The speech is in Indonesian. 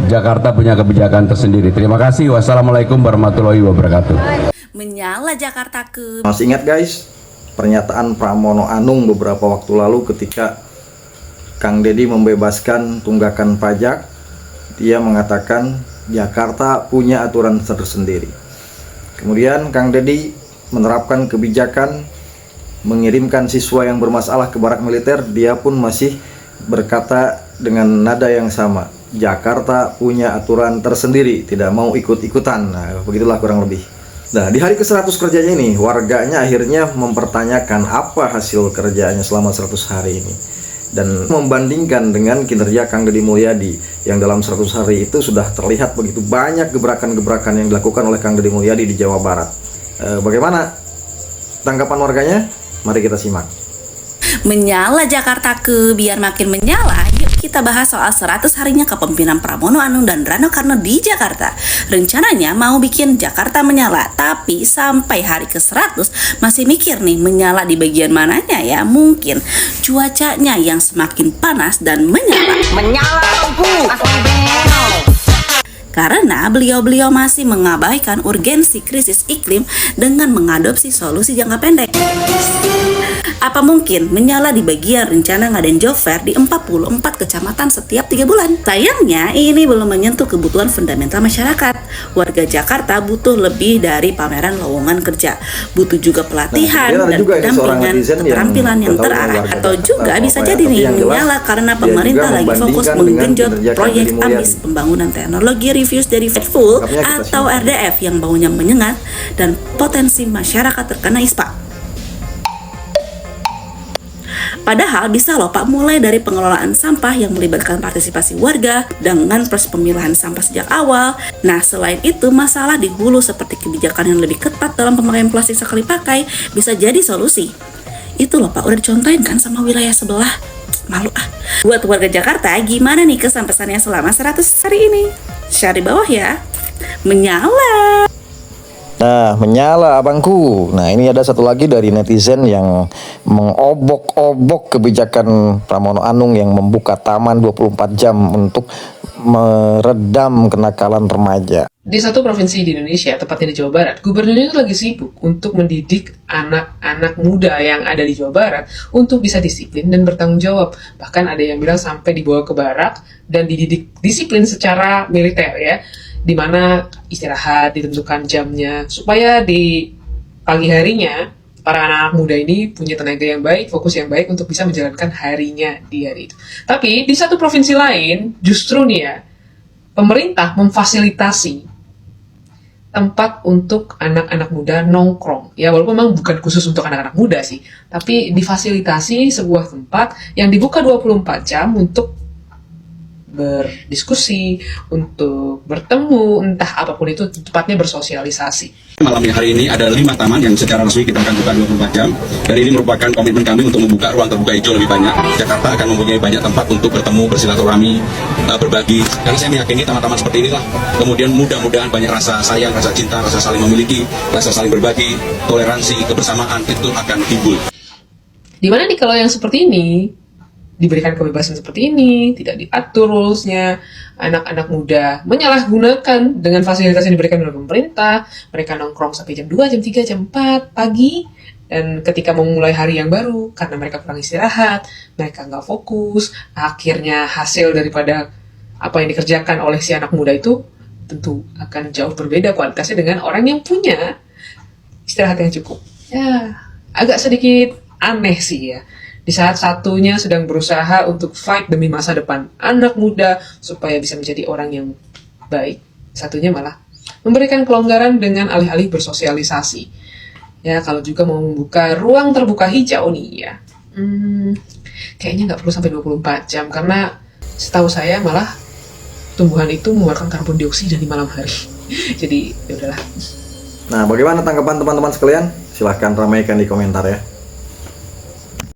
Jakarta punya kebijakan tersendiri. Terima kasih. Wassalamualaikum warahmatullahi wabarakatuh. Menyala Jakarta ke. Masih ingat guys pernyataan Pramono Anung beberapa waktu lalu ketika Kang Deddy membebaskan tunggakan pajak? Dia mengatakan Jakarta punya aturan tersendiri. Kemudian Kang Deddy menerapkan kebijakan mengirimkan siswa yang bermasalah ke barak militer. Dia pun masih berkata dengan nada yang sama, Jakarta punya aturan tersendiri, tidak mau ikut-ikutan. Nah, begitulah kurang lebih. Nah, di hari ke-100 kerjanya ini, warganya akhirnya mempertanyakan apa hasil kerjanya selama 100 hari ini, dan membandingkan dengan kinerja Kang Deddy Mulyadi yang dalam 100 hari itu sudah terlihat begitu banyak gebrakan-gebrakan yang dilakukan oleh Kang Deddy Mulyadi di Jawa Barat. Bagaimana tanggapan warganya? Mari kita simak. Menyala Jakarta ke, biar makin menyala, yuk kita bahas soal 100 harinya kepemimpinan Pramono Anung dan Rano Karno di Jakarta. Rencananya mau bikin Jakarta menyala, tapi sampai hari ke-100 masih mikir nih menyala di bagian mananya ya. Mungkin cuacanya yang semakin panas dan menyala. Menyala lampu, asli beno. Karena beliau-beliau masih mengabaikan urgensi krisis iklim dengan mengadopsi solusi jangka pendek. Apa mungkin menyala di bagian rencana ngadain job fair di 44 kecamatan setiap 3 bulan? Sayangnya ini belum menyentuh kebutuhan fundamental masyarakat. Warga Jakarta butuh lebih dari pameran lowongan kerja, butuh juga pelatihan dan pendampingan keterampilan yang terarah. Atau juga bisa jadi nih menyala karena pemerintah lagi fokus menggenjot proyek ambis pembangunan teknologi reviews dari Fedful atau RDF yang baunya menyengat dan potensi masyarakat terkena ispa. Padahal bisa loh Pak, mulai dari pengelolaan sampah yang melibatkan partisipasi warga dengan proses pemilahan sampah sejak awal. Nah, selain itu masalah di hulu seperti kebijakan yang lebih ketat dalam pemakaian plastik sekali pakai bisa jadi solusi. Itu loh Pak, udah dicontohin kan sama wilayah sebelah. Malu ah. Buat warga Jakarta, gimana nih kesan pesannya selama 100 hari ini? Share di bawah ya. Menyala. Nah, menyala abangku. Nah, ini ada satu lagi dari netizen yang mengobok-obok kebijakan Pramono Anung yang membuka taman 24 jam untuk meredam kenakalan remaja. Di satu provinsi di Indonesia, tepatnya di Jawa Barat, gubernurnya itu lagi sibuk untuk mendidik anak-anak muda yang ada di Jawa Barat untuk bisa disiplin dan bertanggung jawab. Bahkan ada yang bilang sampai dibawa ke barak dan dididik disiplin secara militer ya, di mana istirahat ditentukan jamnya supaya di pagi harinya para anak-anak muda ini punya tenaga yang baik, fokus yang baik untuk bisa menjalankan harinya di hari itu. Tapi di satu provinsi lain justru nih ya, pemerintah memfasilitasi tempat untuk anak-anak muda nongkrong. Ya walaupun memang bukan khusus untuk anak-anak muda sih, tapi difasilitasi sebuah tempat yang dibuka 24 jam untuk berdiskusi, untuk bertemu, entah apapun itu, tepatnya bersosialisasi. Malam hari ini ada 5 taman yang secara resmi kita akan buka 24 jam. Dan ini merupakan komitmen kami untuk membuka ruang terbuka hijau lebih banyak. Jakarta akan mempunyai banyak tempat untuk bertemu, bersilaturahmi, berbagi. Karena saya meyakini taman-taman seperti inilah kemudian mudah-mudahan banyak rasa sayang, rasa cinta, rasa saling memiliki, rasa saling berbagi, toleransi, kebersamaan itu akan timbul. Dimana nih kalau yang seperti ini diberikan kebebasan seperti ini, tidak diatur rules-nya, anak-anak muda menyalahgunakan dengan fasilitas yang diberikan oleh pemerintah, mereka nongkrong sampai jam 2, jam 3, jam 4 pagi, dan ketika memulai hari yang baru, karena mereka kurang istirahat, mereka nggak fokus, akhirnya hasil daripada apa yang dikerjakan oleh si anak muda itu tentu akan jauh berbeda kualitasnya dengan orang yang punya istirahat yang cukup. Ya, agak sedikit aneh sih ya. Di saat satunya sedang berusaha untuk fight demi masa depan anak muda supaya bisa menjadi orang yang baik, satunya malah memberikan kelonggaran dengan alih-alih bersosialisasi. Ya, kalau juga mau membuka ruang terbuka hijau nih ya, kayaknya nggak perlu sampai 24 jam, karena setahu saya malah tumbuhan itu mengeluarkan karbon dioksida di malam hari. Jadi, ya udahlah. Nah, bagaimana tanggapan teman-teman sekalian? Silahkan ramaikan di komentar ya.